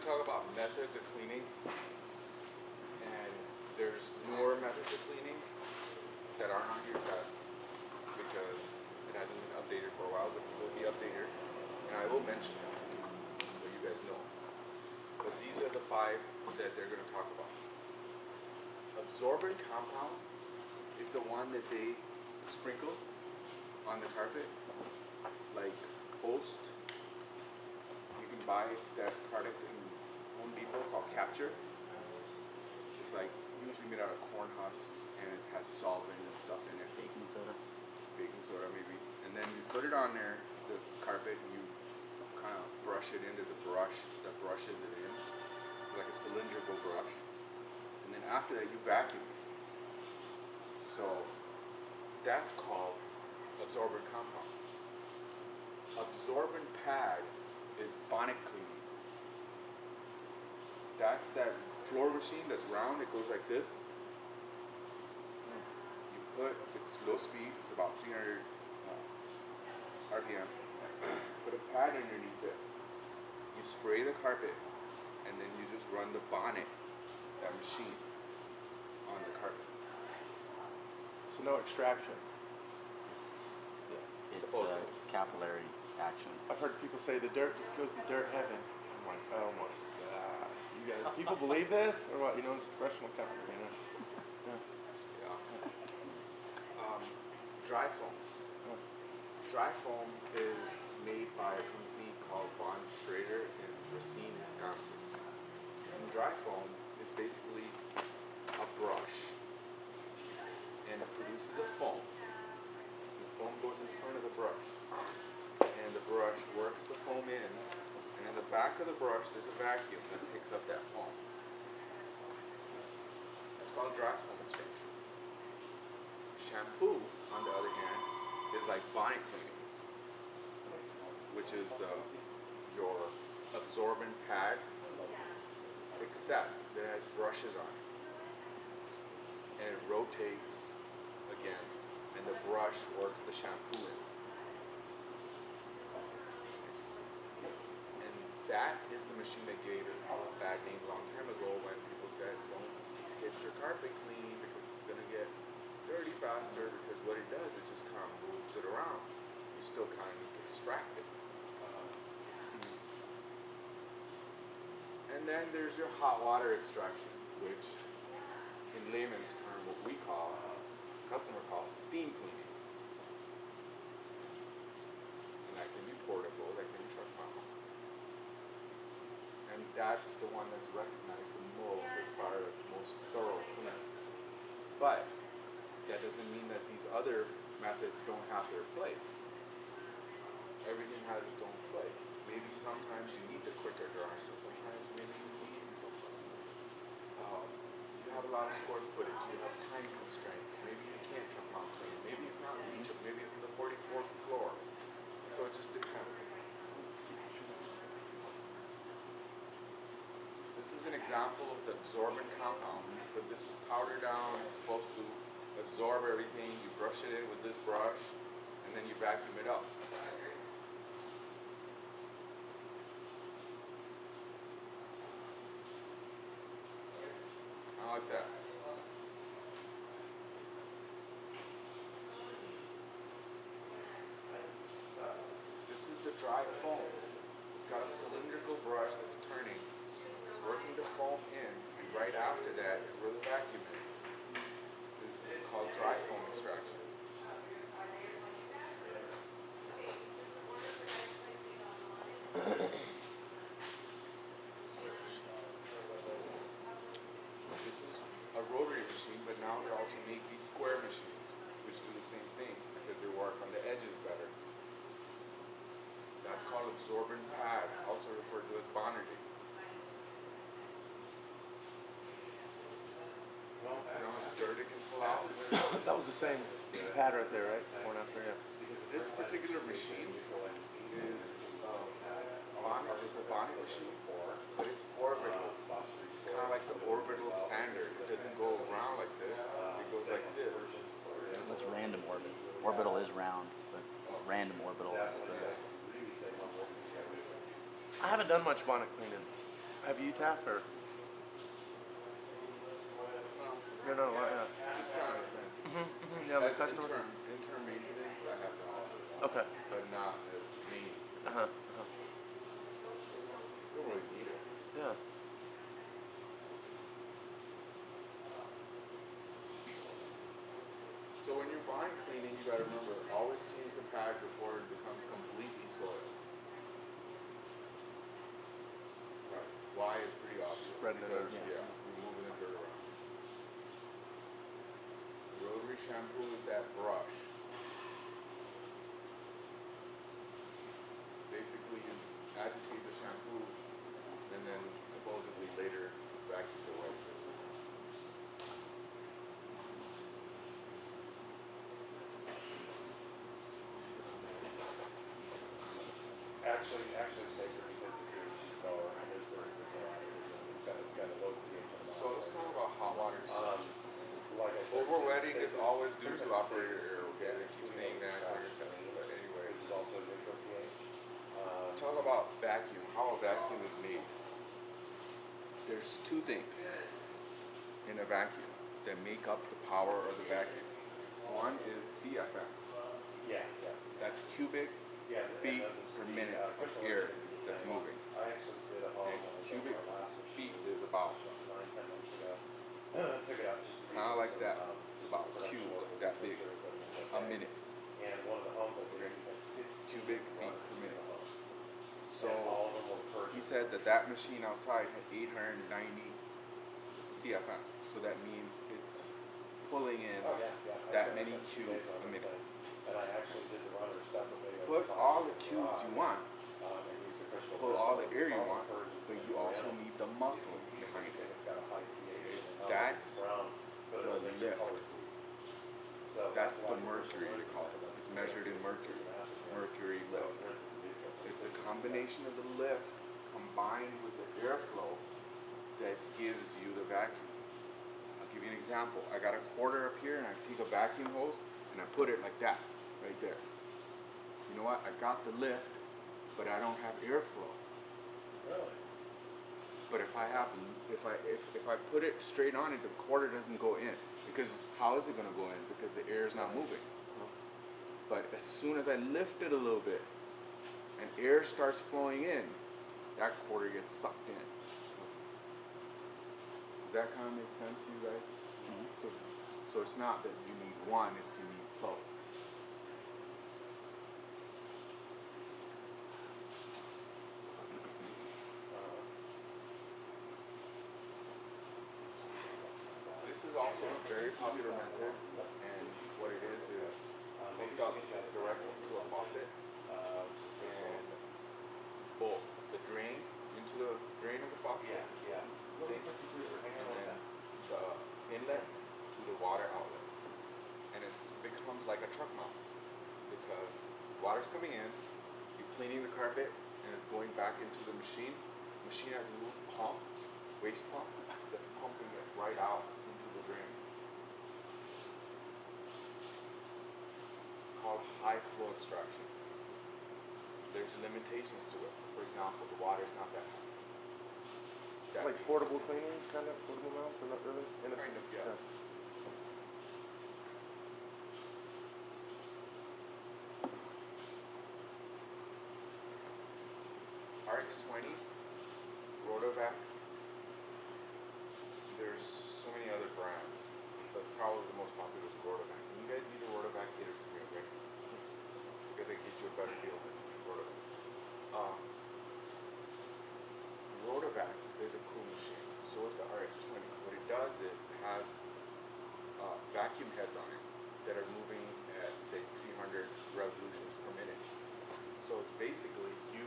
talk about methods of cleaning, and there's newer methods of cleaning that aren't on your test because it hasn't been updated for a while, but it will be updated, and I will mention them to you so you guys know. But these are the 5 that they're going to talk about. Absorbent compound is the one that they sprinkle on the carpet, like Post. You can buy that product in Home Depot called Capture. It's like usually made out of corn husks, and it has solvent and stuff in it. Baking soda maybe. And then you put it on there, the carpet, and you kind of brush it in. There's a brush that brushes it in, like a cylindrical brush. And then after that, you vacuum it. So that's called absorbent compound. Absorbent pad is bonnet cleaning. That's that floor machine that's round. It goes like this. You put, it's low speed. It's about 300 RPM. Put a pad underneath it. You spray the carpet, and then you just run the bonnet, that machine, on the carpet. So no extraction. It's capillary action. I've heard people say the dirt just goes to dirt heaven. I'm like, oh my god. You guys, people believe this? Or what? You know, it's a professional company, you know? Yeah. Dry foam. Dry foam is made by a company called Von Schrader in Racine, Wisconsin. And dry foam is basically a brush, and it produces a foam. The foam goes in front of the brush, and the brush works the foam in, and in the back of the brush there's a vacuum that picks up that foam. That's called dry foam extraction. Shampoo, on the other hand, is like bonnet cleaning, which is your absorbent pad, except that it has brushes on it, and it rotates again, and the brush works the shampoo in. And that is the machine that gave it a bad name a long time ago when people said, don't get your carpet clean because it's going to get dirty faster, because what it does, it just kind of moves it around. You still kind of need to extract it. And then there's your hot water extraction, which in layman's term, what we call, customer calls steam cleaning. And that can be portable, that can be truck mounted. And that's the one that's recognized the most as far as the most thorough cleaning. But that doesn't mean that these other methods don't have their place. Everything has its own place. Maybe sometimes you need the quicker dry, so sometimes maybe you need you have a lot of square footage, you have time constraints, maybe you can't compound clean, maybe it's not reachable, maybe it's on the 44th floor. So it just depends. This is an example of the absorbent compound. You put this powder down, it's supposed to absorb everything, you brush it in with this brush, and then you vacuum it up. I like that. This is the dry foam. It's got a cylindrical brush that's turning. It's working the foam in, and right after that is where the vacuum is. This is called dry foam extraction. This is a rotary machine, but now they also make these square machines, which do the same thing because they work on the edges better. That's called absorbent pad, also referred to as bonding. See how much dirt it can pull out? That was the same pad right there, right? One after, yeah. This particular machine is just a bonding machine, but it's orbital. It's kind of like the orbital sander. It doesn't go around like this. It goes like this. It's random orbit. Orbital is round, but random orbital is the... I haven't done much bonnet cleaning. Have you tapped or? No, No, yeah. just kind of depends. Yeah, the As customer. interim maintenance, I have done all of it, Okay. but not as main. Don't really need it. Yeah. So when you're buying cleaning, you gotta remember, always change the pad before it becomes completely soiled. Right. Why is pretty obvious. Spreading it Because, out. yeah, we're moving the dirt around. Rotary shampoo is that brush. Basically, you agitate the shampoo and then supposedly later vacuum the wet. Actually safer because the pH is lower and it's very it's got a low pH. So let's talk about hot water. Like I said, Overwetting is safer- always due to sometimes operator safer error. Okay, I is keep using saying that the on your test, but anyway. which is also neutral pH. Talk about vacuum, how a vacuum is made. There's two things in a vacuum that make up the power of the vacuum. One is CFM. Yeah. That's cubic Yeah, feet per minute of air that's moving. I actually did a home And cubic feet is about 9-10 months ago. Took it out just kind of like that. It's about cube, that big, a minute. And one of the homes I did, Cubic feet per minute. So all of them were per. he said that machine outside had 890 CFM. So that means it's pulling in Oh, yeah. that many cubes a minute. And I actually did the runner separately. Put all the cubes you want, pull all the air you want, but you also need the muscle behind it. That's the lift. That's the mercury, they call it. It's measured in mercury. Mercury lift. It's the combination of the lift combined with the airflow that gives you the vacuum. I'll give you an example. I got a quarter up here and I take a vacuum hose and I put it like that, right there. You know what? I got the lift, but I don't have airflow. Really? But if I put it straight on it, the quarter doesn't go in. Because how is it gonna go in? Because the air is not moving. But as soon as I lift it a little bit and air starts flowing in, that quarter gets sucked in. Does that kind of make sense to you guys? So it's not that you need one, it's you need both. This is also a very popular method, and what it is hooked up directly to a faucet, and both the drain into the drain of the faucet, sink, and then the inlet to the water outlet, and it becomes like a truck mount because water's coming in, you're cleaning the carpet, and it's going back into the machine. The machine has a little pump, waste pump, that's pumping it right out into the drain. It's called high flow extraction. There's limitations to it. For example, the water's not that high. Like portable cleaning, kind of portable mount, or not really? Kind of, yeah. RX-20, Rotovac. There's so many other brands, but probably the most popular is Rotovac. When you guys need a Rotovac, get it from me, okay? Because it gets you a better deal than Rotovac. Rotovac is a cool machine. So is the RX-20. What it does, it has vacuum heads on it that are moving at, say, 300 revolutions per minute. So it's basically you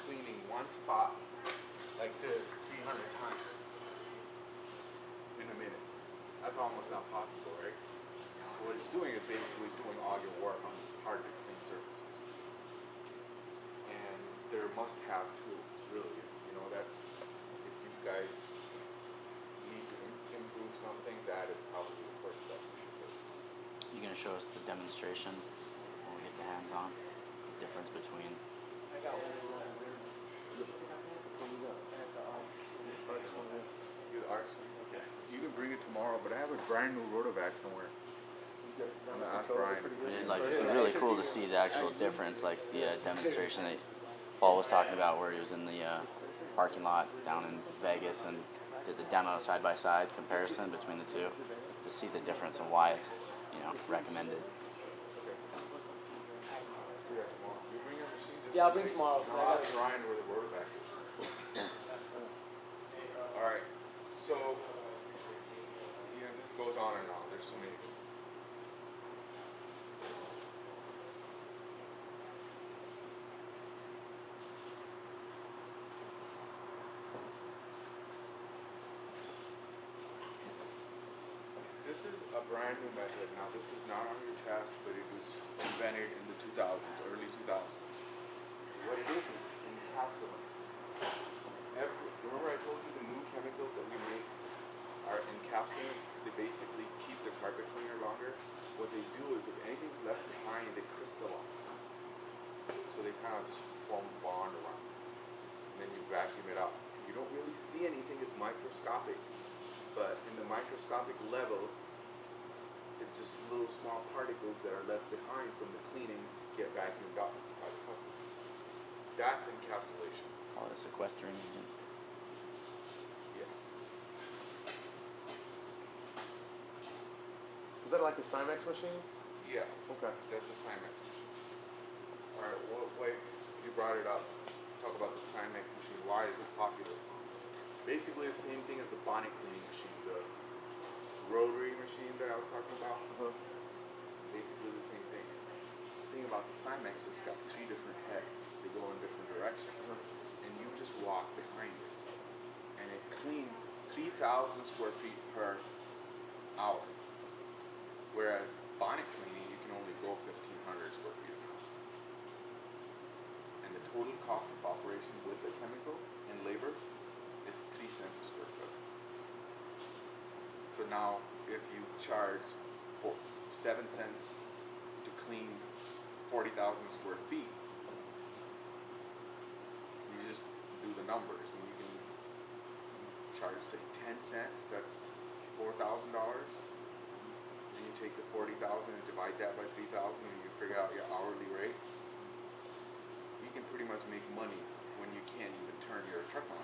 cleaning one spot like this 300 times in a minute. That's almost not possible, right? So what it's doing is basically doing all your work on hard to clean surfaces. And they're must-have tools, really. You know, that's, if you guys need to improve something, that is probably the first step you should do. You gonna show us the demonstration when we get the hands on? The difference between. I got one of those. I had the Art, you can bring it tomorrow, but I have a brand new rotovac somewhere. I'm gonna ask Brian. And like it's really cool to see the actual difference, like the demonstration that Paul was talking about, where he was in the parking lot down in Vegas and did the demo side by side comparison between the two, to see the difference and why it's recommended. You bring your machine just Yeah, I'll bring tomorrow. I'll ask Ryan where the rotovac is. Alright, so this goes on and on. There's so many things. This is a brand new method. Now this is not on your test, but it was invented in the 2000s, early 2000s. What it is encapsulating. Remember I told you the new chemicals that we make are encapsulants. They basically keep the carpet cleaner longer. What they do is if anything's left behind, they crystallize. So they kind of just form a bond around it. And then you vacuum it out. You don't really see anything as microscopic, but in the microscopic level, it's just little small particles that are left behind from the cleaning get vacuumed out by the customer. That's encapsulation. Call it a sequestering agent. Yeah. Was that like a Cymex machine? Yeah. Okay. That's a Cymex machine. Alright, well, wait, since you brought it up, talk about the Cymex machine. Why is it popular? Basically the same thing as the bonnet cleaning machine, the rotary machine that I was talking about. Basically the same thing. The thing about the Cymex is it's got 3 different heads. They go in different directions. And you just walk behind it. And it cleans 3,000 square feet per hour. Whereas bonnet cleaning, you can only go 1,500 square feet an hour. And the total cost of operation with the chemical and labor is 3 cents a square foot. So now, if you charge 7 cents to clean 40,000 square feet, you just do the numbers, and you can charge, say, 10 cents. That's $4,000. And you take the 40,000 and divide that by 3,000, and you figure out your hourly rate. You can pretty much make money when you can't even turn your truck on.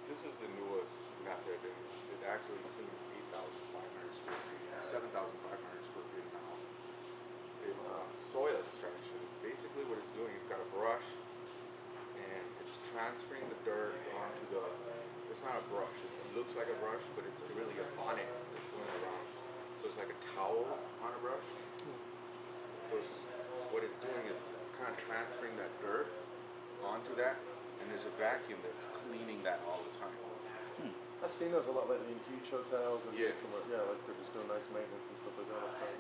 This is the newest method, and it actually cleans 8,500 square feet, 7,500 square feet now. It's soil extraction. Basically what it's doing, it's got a brush, and it's transferring the dirt onto the, it's not a brush, it looks like a brush, but it's really a bonnet that's going around. So it's like a towel on a brush. So what it's doing is it's kind of transferring that dirt onto that, and there's a vacuum that's cleaning that all the time. I've seen those a lot lately in huge hotels and Yeah. yeah, like they're just doing nice maintenance and stuff like that all the time.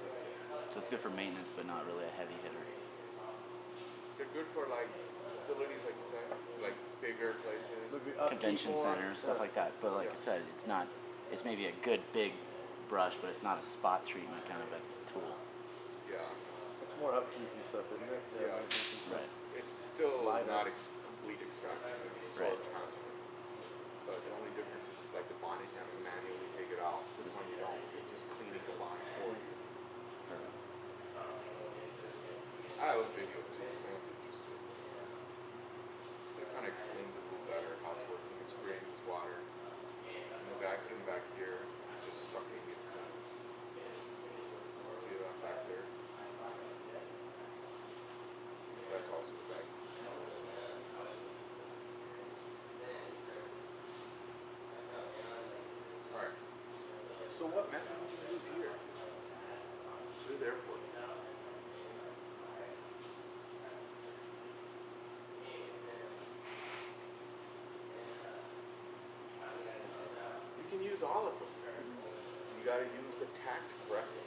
So it's good for maintenance, but not really a heavy hitter. They're good for like facilities, like you said, like bigger places. Maybe upkeep Convention more, centers, stuff yeah. like that. But like I said, it's not. It's maybe a good big brush, but it's not a spot treatment kind of a tool. Yeah. It's more upkeep and stuff, isn't it? Yeah. maintenance and stuff. Right. It's still Light not up. complete extraction. It's soil Right. transfer. But the only difference is like the bonnet, you have to manually take it out. This one you don't. It's just cleaning the bonnet for you. I have a video too, so I'm interested. It kind of explains it a little better how it's working. It's spraying this water. And the vacuum back here is just sucking it. See that back there? That's also the vacuum. Alright. So what method would you use here? This is airport. You can use all of them. You gotta use the tact correctly.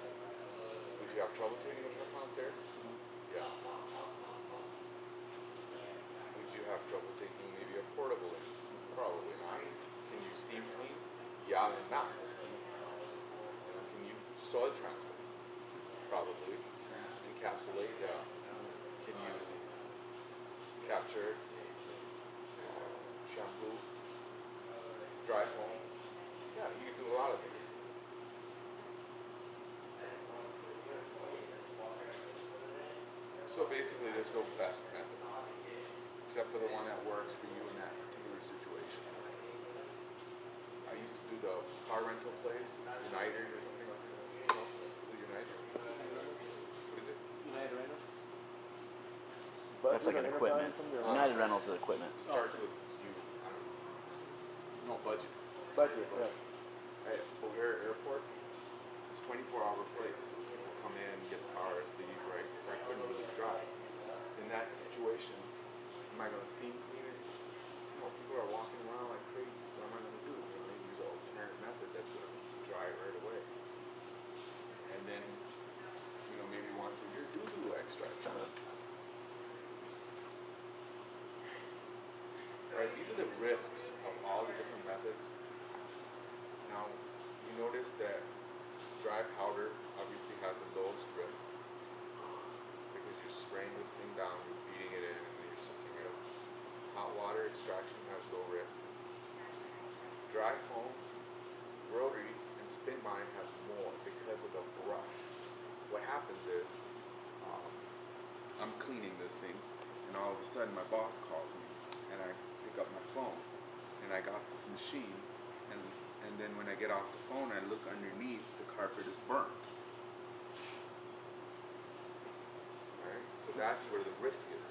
If you have trouble taking the truck out there, yeah. have trouble taking maybe a portable in? Probably not. Can you steam clean? Yeah and not. Can you soil transfer? Probably. Encapsulate? Yeah. Can you capture shampoo? Dry foam? Yeah, you can do a lot of things. So basically, there's no best method, except for the one that works for you in that particular situation. I used to do the car rental place, United or something like that. Is it United? What is it? United Rentals? That's like an equipment. United Rentals is equipment. Starts with you. I don't know. No budget. Budget, yeah. Hey, O'Hare Airport, it's 24-hour place. People come in, get cars, leave, right? So I couldn't really drive. In that situation, am I going to steam clean it? No, people are walking around like crazy. What am I going to do? I'm going to use an alternate method that's going to dry right away. And then, maybe once a year, do extract. Right, these are the risks of all the different methods. Now, you notice that dry powder obviously has the lowest risk because you're spraying this thing down, you're beating it in, and then you're sucking it up. Hot water extraction has low risk. Dry foam, rotary, and spin binding have more because of the brush. What happens is, I'm cleaning this thing, and all of a sudden my boss calls me, and I pick up my phone, and I got this machine, and then when I get off the phone, I look underneath, the carpet is burnt. Alright, so that's where the risk is.